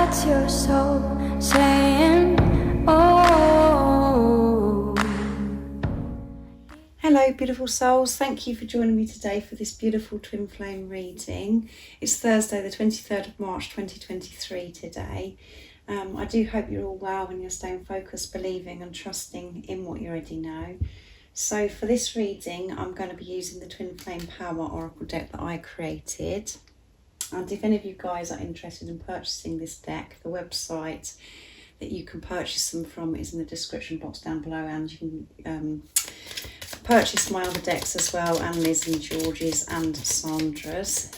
That's your soul saying, oh. Hello beautiful souls, thank you for joining me today for this beautiful twin flame reading. It's Thursday the 23rd of March 2023 today. I do hope you're all well and you're staying focused, believing and trusting in what you already know. So for this reading I'm going to be using the Twin Flame Power Oracle deck that I created. And if any of you guys are interested in purchasing this deck, the website that you can purchase them from is in the description box down below, and you can purchase my other decks as well, and Liz and George's and Sandra's.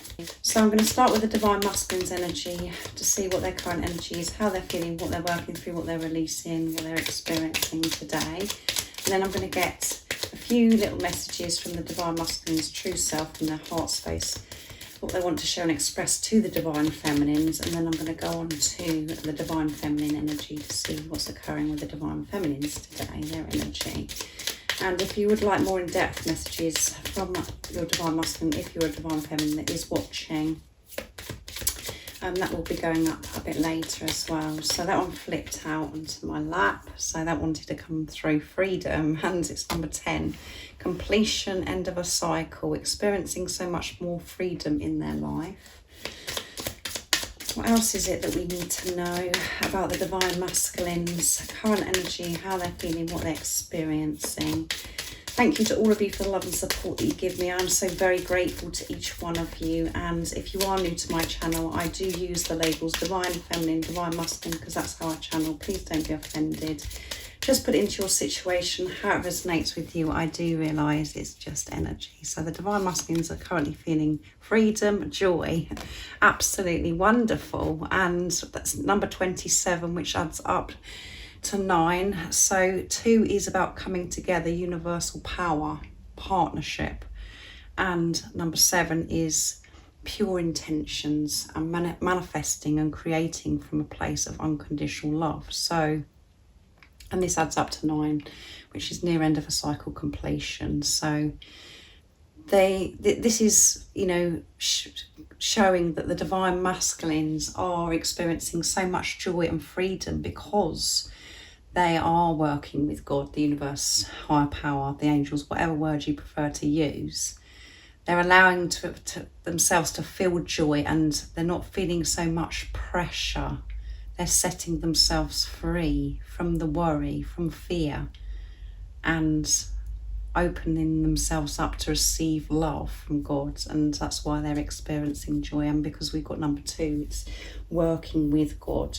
So I'm going to start with the Divine Masculine's energy to see what their current energy is, how they're feeling, what they're working through, what they're releasing, what they're experiencing today. And then I'm going to get a few little messages from the Divine Masculine's true self from their heart space, what they want to show and express to the Divine Feminines, and then I'm going to go on to the Divine Feminine energy to see what's occurring with the Divine Feminines today, their energy. And if you would like more in-depth messages from your Divine Masculine, if you're a Divine Feminine that is watching, that will be going up a bit later as well. So that one flipped out onto my lap, so that wanted to come through. Freedom, and it's number 10. Completion, end of a cycle, experiencing so much more freedom in their life. What else is it that we need to know about the Divine Masculines, current energy, how they're feeling, what they're experiencing? Thank you to all of you for the love and support that you give me. I'm so very grateful to each one of you. And if you are new to my channel, I do use the labels Divine Feminine, Divine Masculine, because that's how I channel. Please don't be offended. Just put it into your situation, how it resonates with you. I do realise it's just energy. So the Divine Masculines are currently feeling freedom, joy, absolutely wonderful. And that's number 27, which adds up to 9. So 2 is about coming together, universal power, partnership. And number 7 is pure intentions and manifesting and creating from a place of unconditional love. So, and this adds up to 9, which is near end of a cycle completion. So this is, you know, showing that the Divine Masculines are experiencing so much joy and freedom because they are working with God, the universe, higher power, the angels, whatever word you prefer to use. They're allowing to themselves to feel joy, and they're not feeling so much pressure. They're setting themselves free from the worry, from fear, and opening themselves up to receive love from God. And that's why they're experiencing joy. And because we've got number 2, it's working with God,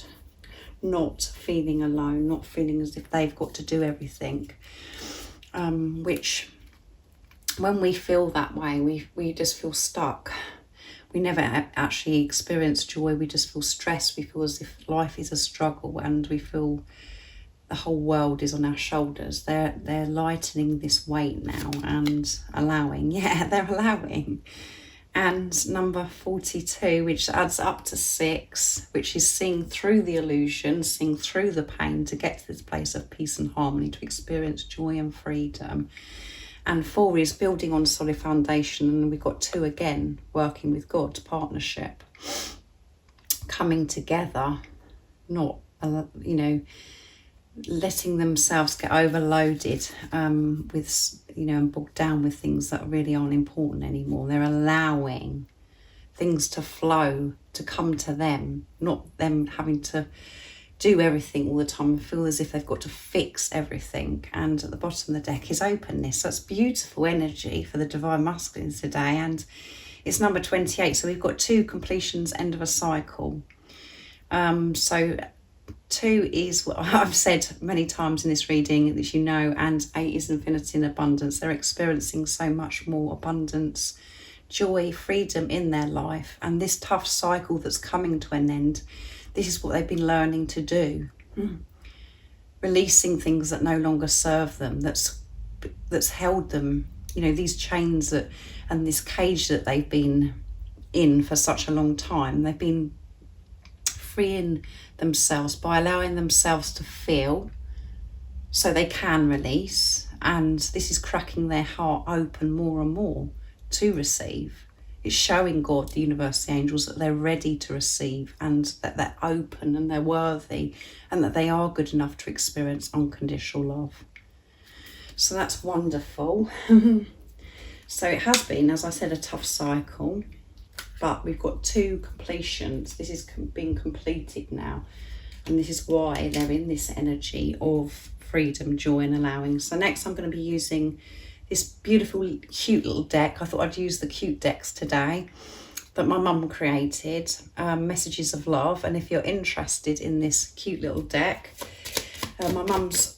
not feeling alone, not feeling as if they've got to do everything. Which, when we feel that way, we just feel stuck. We never actually experience joy. We just feel stressed. We feel as if life is a struggle, and we feel the whole world is on our shoulders. They're lightening this weight now and allowing. Yeah, they're allowing. And number 42, which adds up to 6, which is seeing through the illusion, seeing through the pain to get to this place of peace and harmony, to experience joy and freedom. And 4 is building on solid foundation, and we've got 2 again, working with God, partnership, coming together, not, you know, letting themselves get overloaded with, you know, and bogged down with things that really aren't important anymore. They're allowing things to flow, to come to them, not them having to do everything all the time and feel as if they've got to fix everything. And at the bottom of the deck is openness. So it's beautiful energy for the Divine Masculines today. And it's number 28. So we've got 2 completions, end of a cycle. So 2 is what I've said many times in this reading, as you know, and 8 is infinity and abundance. They're experiencing so much more abundance, joy, freedom in their life. And this tough cycle that's coming to an end, this is what they've been learning to do. Releasing things that no longer serve them, that's held them, you know, these chains that, and this cage that they've been in for such a long time. They've been freeing themselves by allowing themselves to feel so they can release. And this is cracking their heart open more and more to receive, It's showing God, the universe, the angels, that they're ready to receive and that they're open and they're worthy and that they are good enough to experience unconditional love. So that's wonderful. So it has been, as I said, a tough cycle, but we've got 2 completions. This is being completed now. And this is why they're in this energy of freedom, joy and allowing. So next I'm going to be using this beautiful, cute little deck. I thought I'd use the cute decks today that my mum created, Messages of Love. And if you're interested in this cute little deck, my mum's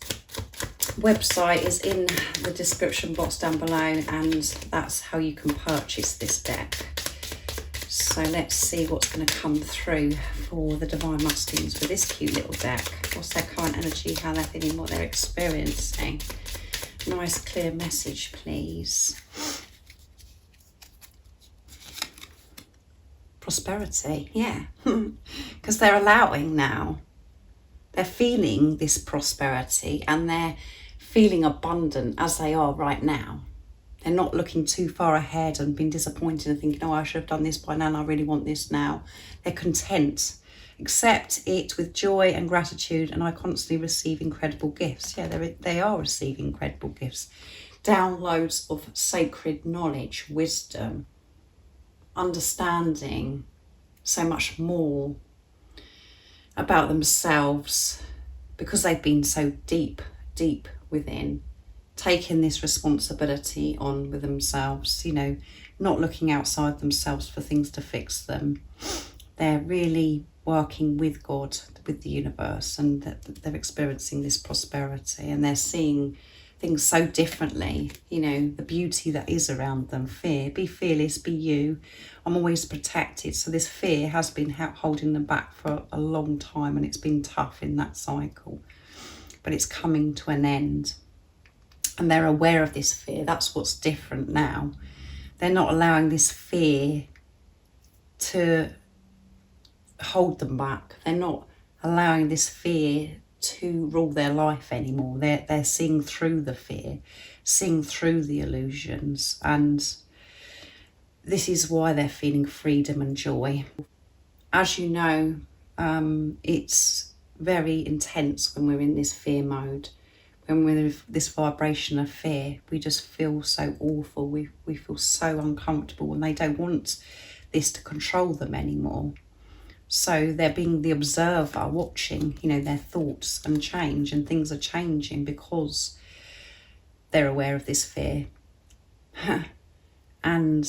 website is in the description box down below, and that's how you can purchase this deck. So let's see what's going to come through for the Divine Masculines with this cute little deck. What's their current energy, how they're feeling, what they're experiencing. Nice clear message, please. Prosperity, yeah. Because they're allowing now. They're feeling this prosperity and they're feeling abundant as they are right now. They're not looking too far ahead and being disappointed and thinking, oh, I should have done this by now and I really want this now. They're content. Accept it with joy and gratitude, and I constantly receive incredible gifts. Yeah, they are receiving incredible gifts. Downloads of sacred knowledge, wisdom, understanding, so much more about themselves because they've been so deep within, taking this responsibility on with themselves, you know, not looking outside themselves for things to fix them. They're really working with God, with the universe, and that they're experiencing this prosperity and they're seeing things so differently, you know, the beauty that is around them. Fear, be fearless, be you. I'm always protected. So this fear has been holding them back for a long time, and it's been tough in that cycle, but it's coming to an end. And they're aware of this fear. That's what's different now. They're not allowing this fear to hold them back. They're not allowing this fear to rule their life anymore. They're seeing through the fear, seeing through the illusions, and this is why they're feeling freedom and joy. As you know, it's very intense when we're in this fear mode. When we're in this vibration of fear, we just feel so awful. We feel so uncomfortable, and they don't want this to control them anymore. So they're being the observer, watching, you know, their thoughts and change, and things are changing because they're aware of this fear. And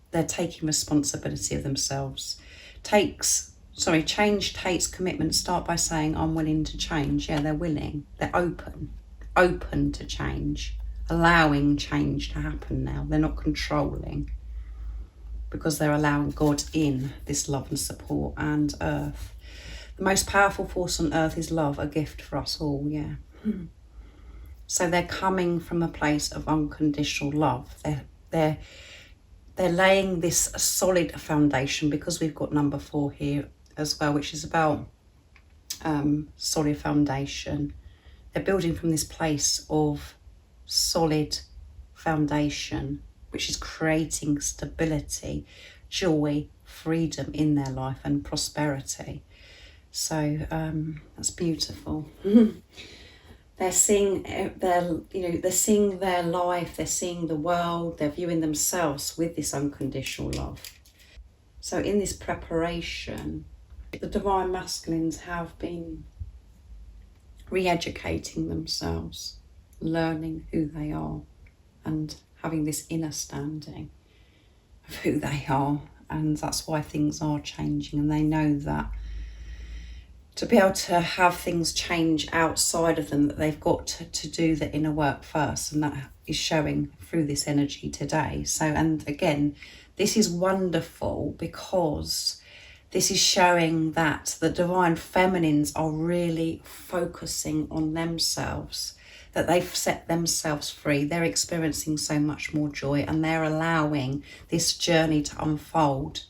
they're taking responsibility of themselves. Change takes commitment. Start by saying, I'm willing to change. Yeah, they're willing. They're open to change, allowing change to happen now. They're not controlling, because they're allowing God in, this love and support, and earth. The most powerful force on earth is love, a gift for us all, yeah. So they're coming from a place of unconditional love. They're laying this solid foundation, because we've got number 4 here as well, which is about solid foundation. They're building from this place of solid foundation, which is creating stability, joy, freedom in their life, and prosperity. So that's beautiful. They're seeing they're seeing their life, they're seeing the world, they're viewing themselves with this unconditional love. So in this preparation, the Divine Masculines have been re-educating themselves, learning who they are, and having this inner standing of who they are. And that's why things are changing, and they know that to be able to have things change outside of them, that they've got to do the inner work first, and that is showing through this energy today. So, and again, this is wonderful because this is showing that the Divine Feminines are really focusing on themselves, that they've set themselves free. They're experiencing so much more joy, and they're allowing this journey to unfold,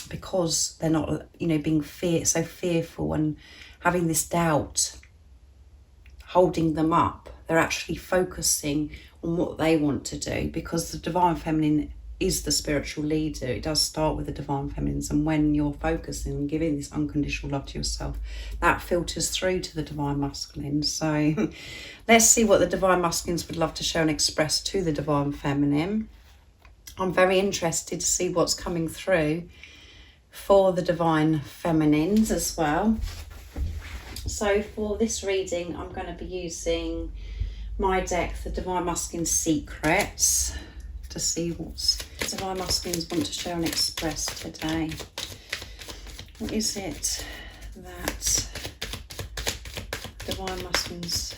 because they're not, being so fearful and having this doubt holding them up. They're actually focusing on what they want to do, because the divine feminine is the spiritual leader. It does start with the divine feminines, and when you're focusing and giving this unconditional love to yourself, that filters through to the divine masculine. So let's see what the divine masculines would love to show and express to the divine feminine. I'm very interested to see what's coming through for the divine feminines as well. So for this reading, I'm going to be using my deck, the Divine Masculine Secrets, to see what divine masculines want to show and express today. What is it that divine masculines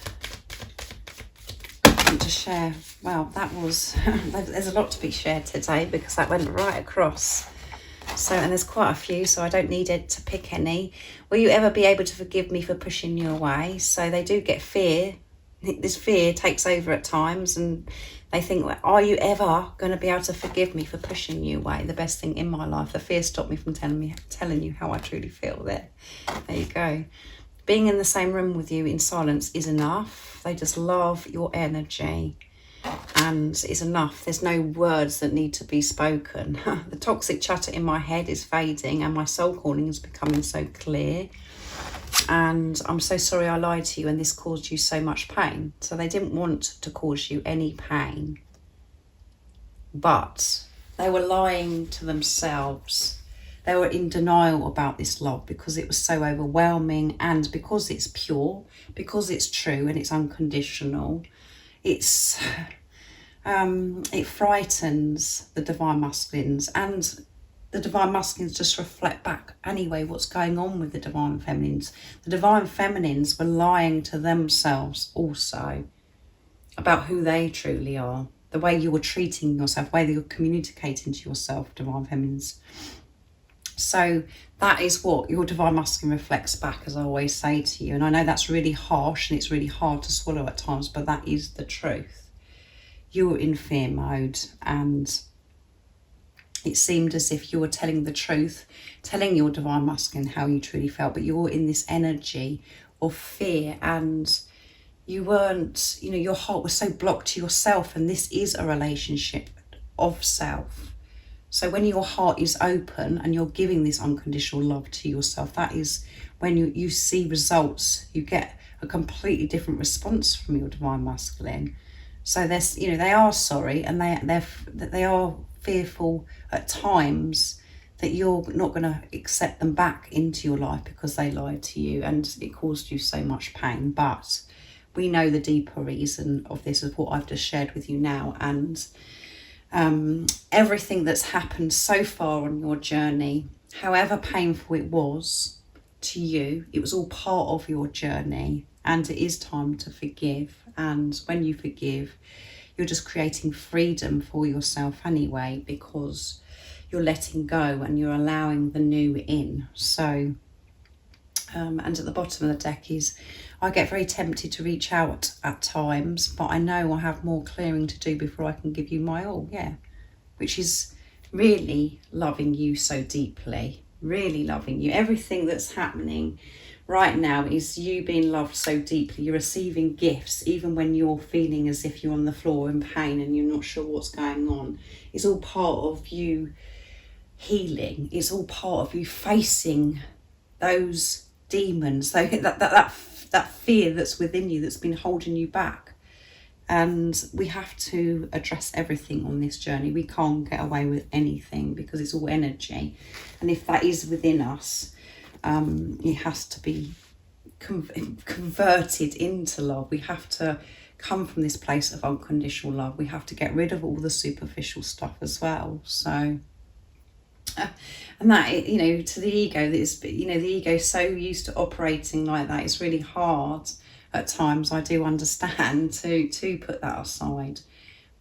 want to share? Well, that was there's a lot to be shared today, because that went right across. So, and there's quite a few, so I don't need it to pick any. Will you ever be able to forgive me for pushing you away? So they do get fear. This fear takes over at times, and they think, well, are you ever going to be able to forgive me for pushing you away? The best thing in my life. The fear stopped me from telling you how I truly feel. There you go. Being in the same room with you in silence is enough. They just love your energy, and it's enough. There's no words that need to be spoken. The toxic chatter in my head is fading, and my soul calling is becoming so clear. And I'm so sorry I lied to you and this caused you so much pain. So they didn't want to cause you any pain, but they were lying to themselves. They were in denial about this love because it was so overwhelming, and because it's pure, because it's true and it's unconditional. It frightens the divine masculines, and the divine masculines just reflect back anyway what's going on with the divine feminines. The divine feminines were lying to themselves also about who they truly are, the way you were treating yourself, the way you're communicating to yourself, divine feminines. So that is what your divine masculine reflects back, as I always say to you. And I know that's really harsh and it's really hard to swallow at times, but that is the truth. You were in fear mode, and it seemed as if you were telling the truth, telling your divine masculine how you truly felt, but you were in this energy of fear, and you weren't, your heart was so blocked to yourself, and this is a relationship of self. So when your heart is open and you're giving this unconditional love to yourself, that is when you see results. You get a completely different response from your divine masculine. So there's, they are sorry, and they are fearful at times that you're not going to accept them back into your life because they lied to you and it caused you so much pain. But we know the deeper reason of this is what I've just shared with you now, and everything that's happened so far on your journey, however painful it was to you, it was all part of your journey, and it is time to forgive. And when you forgive, you're just creating freedom for yourself anyway, because you're letting go and you're allowing the new in. So, and at the bottom of the deck is, I get very tempted to reach out at times, but I know I have more clearing to do before I can give you my all. Yeah, which is really loving you so deeply, really loving you. Everything that's happening right now is you being loved so deeply. You're receiving gifts even when you're feeling as if you're on the floor in pain and you're not sure what's going on. It's all part of you healing. It's all part of you facing those demons, that fear that's within you that's been holding you back. And we have to address everything on this journey. We can't get away with anything because it's all energy. And if that is within us, it has to be converted into love. We have to come from this place of unconditional love. We have to get rid of all the superficial stuff as well. So, and that, to the ego, that is, the ego is so used to operating like that. It's really hard at times. I do understand to put that aside,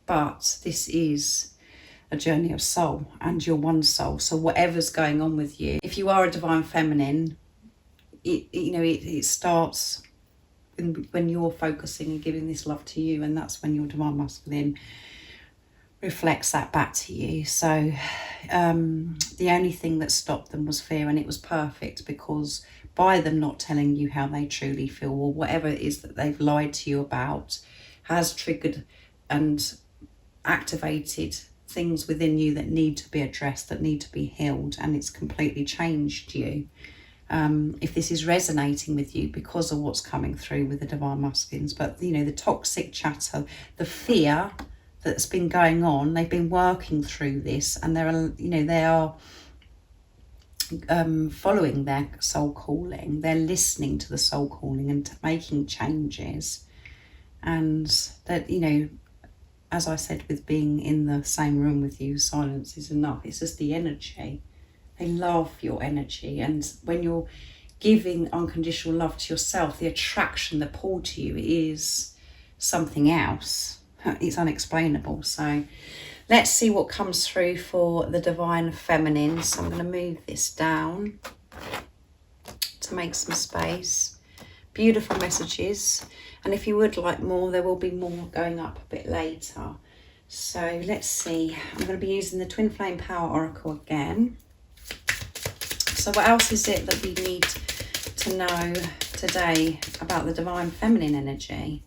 but this is a journey of soul, and you're one soul. So whatever's going on with you, if you are a divine feminine, it starts when you're focusing and giving this love to you, and that's when your divine masculine reflects that back to you. So the only thing that stopped them was fear, and it was perfect, because by them not telling you how they truly feel, or whatever it is that they've lied to you about, has triggered and activated things within you that need to be addressed, that need to be healed, and it's completely changed you. If this is resonating with you because of what's coming through with the divine masculines, but you know, the toxic chatter, the fear that's been going on, they've been working through this, and they are following their soul calling. They're listening to the soul calling and making changes. And that, you know, as I said, with being in the same room with you, silence is enough. It's just the energy. They love your energy. And when you're giving unconditional love to yourself, the attraction, the pull to you is something else. It's unexplainable. So let's see what comes through for the divine feminine. So I'm going to move this down to make some space. Beautiful messages. And if you would like more, there will be more going up a bit later. So let's see. I'm going to be using the Twin Flame Power Oracle again. So what else is it that we need to know today about the divine feminine energy?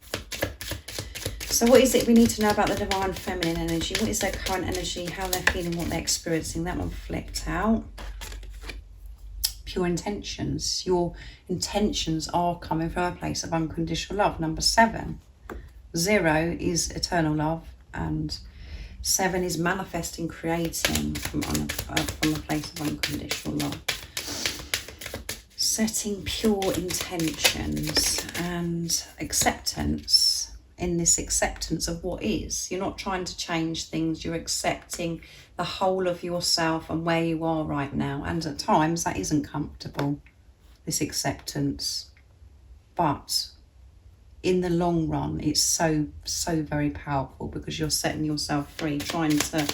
So what is it we need to know about the divine feminine energy? What is their current energy, how they're feeling, what they're experiencing? That one flipped out. Pure intentions. Your intentions are coming from a place of unconditional love. Number 7. 0 is eternal love, and 7 is manifesting, creating from a place of unconditional love. Setting pure intentions and acceptance. In this acceptance of what is, you're not trying to change things, you're accepting the whole of yourself and where you are right now. And at times that isn't comfortable, this acceptance, but in the long run it's so very powerful, because you're setting yourself free, trying to,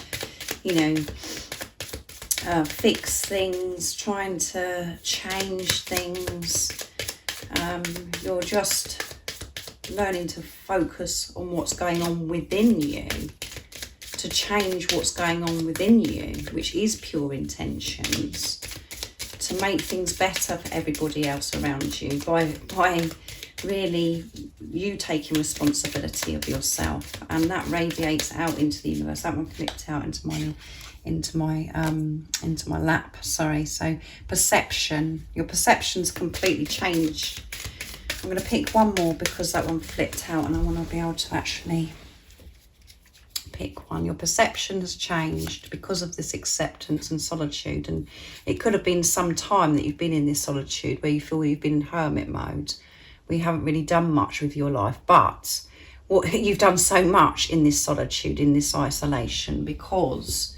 you know, fix things, trying to change things. You're just learning to focus on what's going on within you, to change what's going on within you, which is pure intentions, to make things better for everybody else around you by really you taking responsibility of yourself, and that radiates out into the universe. That one flipped out into my lap, sorry. So perception, your perception's completely changed. I'm going to pick one more because that one flipped out, and I want to be able to actually pick one. Your perception has changed because of this acceptance and solitude, and it could have been some time that you've been in this solitude where you feel you've been in hermit mode. We haven't really done much with your life, but you've done so much in this solitude, in this isolation, because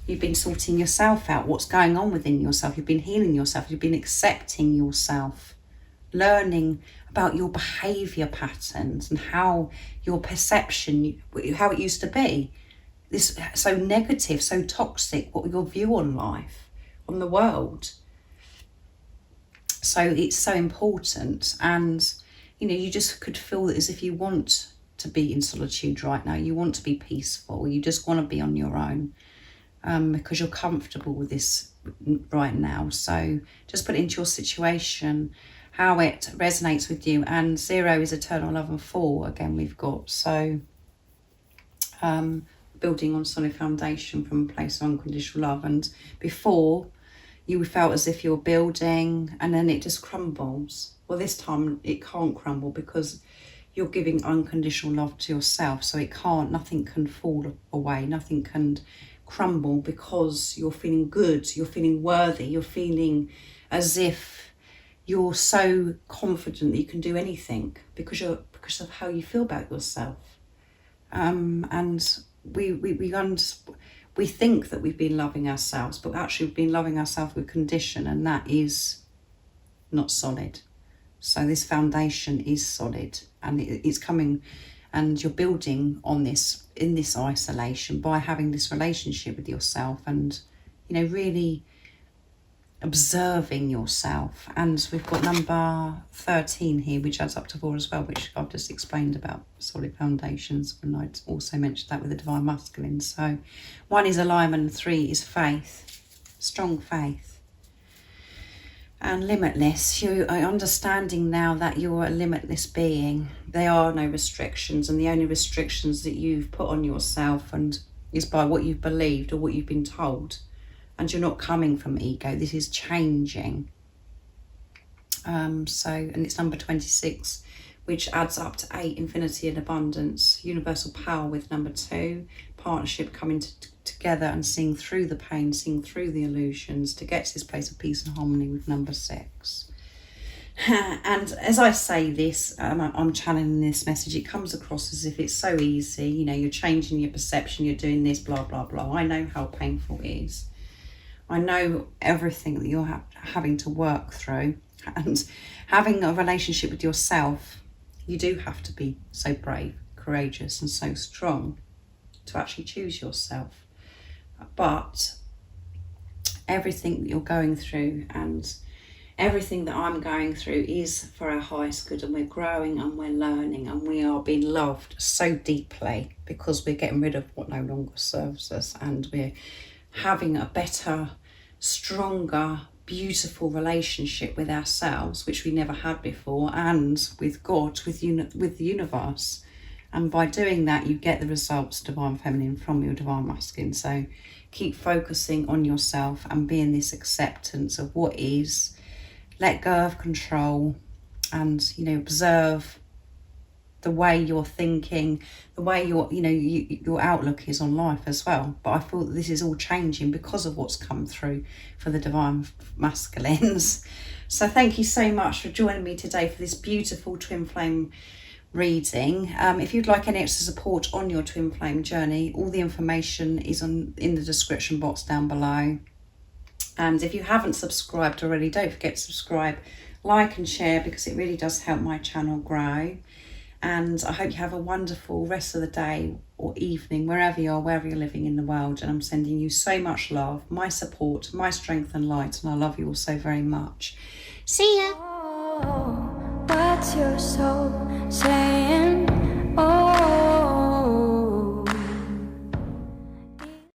you've been sorting yourself out, what's going on within yourself. You've been healing yourself. You've been accepting yourself, learning about your behaviour patterns and how your perception, how it used to be. This so negative, so toxic, what your view on life, on the world. So it's so important, and you know, you just could feel as if you want to be in solitude right now. You want to be peaceful. You just want to be on your own, because you're comfortable with this right now. So just put it into your situation, how it resonates with you. And 0 is eternal love, and 4 again we've got. So building on solid foundation from a place of unconditional love. And before, you felt as if you're building and then it just crumbles. Well, this time it can't crumble because you're giving unconditional love to yourself. So it can't, nothing can fall away, nothing can crumble, because you're feeling good, you're feeling worthy, you're feeling as if you're so confident that you can do anything because of how you feel about yourself. And we think that we've been loving ourselves, but actually we've been loving ourselves with condition, and that is not solid. So this foundation is solid, and it's coming, and you're building on this in this isolation by having this relationship with yourself, and you know, really observing yourself. And we've got number 13 here, which adds up to 4 as well, which I've just explained about solid foundations, and I also mentioned that with the divine masculine. So 1 is alignment, and 3 is faith, strong faith. and limitless. You are understanding now that you're a limitless being. There are no restrictions, and the only restrictions that you've put on yourself and is by what you've believed or what you've been told. And you're not coming from ego. This is changing. And it's number 26, which adds up to 8, infinity and abundance, universal power with number 2, partnership coming together and seeing through the pain, seeing through the illusions to get to this place of peace and harmony with number 6. And as I say this, I'm channeling this message, it comes across as if it's so easy, you know, you're changing your perception, you're doing this, blah, blah, blah. I know how painful it is. I know everything that you're having to work through, and having a relationship with yourself, you do have to be so brave, courageous and so strong to actually choose yourself. But everything that you're going through and everything that I'm going through is for our highest good, and we're growing and we're learning and we are being loved so deeply because we're getting rid of what no longer serves us, and we're having a better, stronger, beautiful relationship with ourselves, which we never had before, and with God, with the universe. And by doing that, you get the results, divine feminine, from your divine masculine. So keep focusing on yourself and being this acceptance of what is. Let go of control, and, you know, observe the way you're thinking, the way your outlook is on life as well. But I feel that this is all changing because of what's come through for the divine masculines. So thank you so much for joining me today for this beautiful twin flame reading. If you'd like any extra support on your twin flame journey, all the information is in the description box down below. And if you haven't subscribed already, don't forget to subscribe, like and share, because it really does help my channel grow. And I hope you have a wonderful rest of the day or evening, wherever you are, wherever you're living in the world. And I'm sending you so much love, my support, my strength and light. And I love you all so very much. See ya. Oh, what's your soul saying?